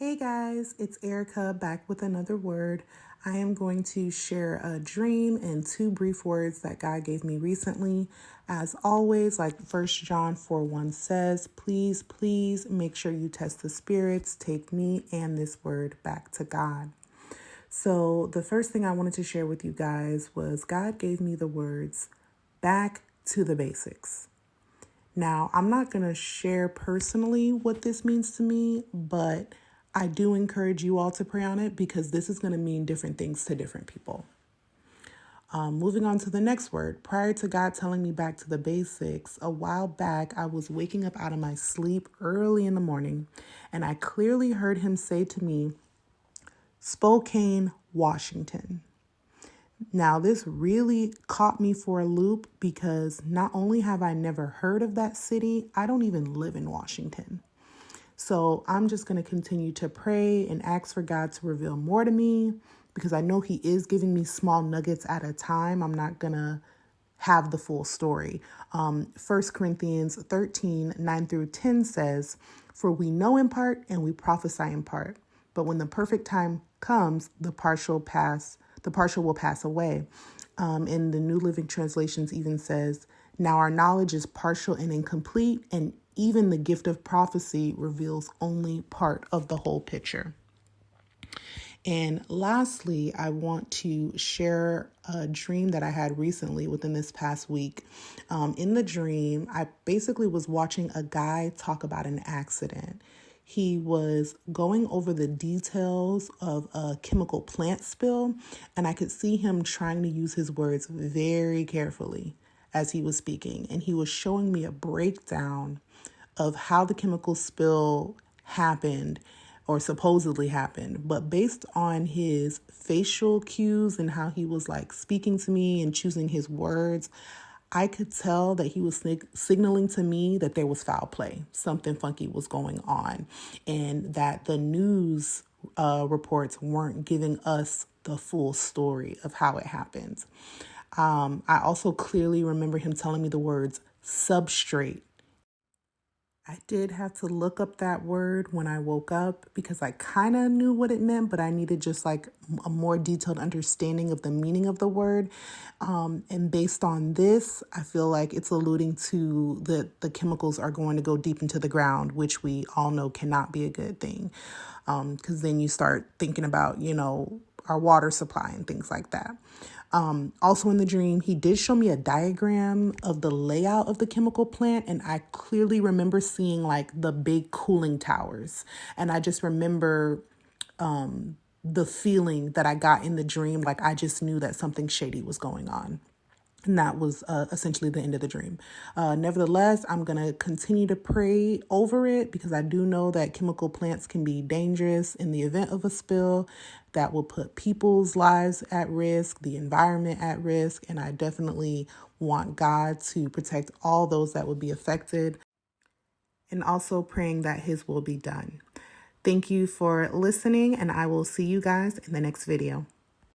Hey guys, it's Erica back with another word. I am going to share a dream and two brief words that God gave me recently. As always, like 1 John 4:1 says, please make sure you test the spirits, take me and this word back to God. So the first thing I wanted to share with you guys was God gave me the words, back to the basics. Now, I'm not going to share personally what this means to me, but I do encourage you all to pray on it because this is going to mean different things to different people. Moving on to the next word. Prior to God telling me back to the basics, a while back, I was waking up out of my sleep early in the morning, and I clearly heard him say to me, Spokane, Washington. Now, this really caught me for a loop because not only have I never heard of that city, I don't even live in Washington. So I'm just going to continue to pray and ask for God to reveal more to me because I know he is giving me small nuggets at a time. I'm not going to have the full story. 1 Corinthians 13:9-10 says, For we know in part and we prophesy in part. But when the perfect time comes, the partial will pass away. In the New Living Translations even says, Now our knowledge is partial and incomplete, and even the gift of prophecy reveals only part of the whole picture. And lastly, I want to share a dream that I had recently within this past week. In the dream, I basically was watching a guy talk about an accident. He was going over the details of a chemical plant spill, and I could see him trying to use his words very carefully as he was speaking. And he was showing me a breakdown of how the chemical spill happened or supposedly happened. But based on his facial cues and how he was like speaking to me and choosing his words, I could tell that he was signaling to me that there was foul play. Something funky was going on and that the news reports weren't giving us the full story of how it happened. I also clearly remember him telling me the words substrate. I did have to look up that word when I woke up because I kind of knew what it meant, but I needed just like a more detailed understanding of the meaning of the word. And based on this, I feel like it's alluding to the chemicals are going to go deep into the ground, which we all know cannot be a good thing. Because then you start thinking about, our water supply and things like that. Also in the dream, he did show me a diagram of the layout of the chemical plant, and I clearly remember seeing like the big cooling towers. And I just remember the feeling that I got in the dream, like I just knew that something shady was going on. And that was essentially the end of the dream. Nevertheless, I'm going to continue to pray over it because I do know that chemical plants can be dangerous in the event of a spill that will put people's lives at risk, the environment at risk. And I definitely want God to protect all those that would be affected and also praying that his will be done. Thank you for listening, and I will see you guys in the next video.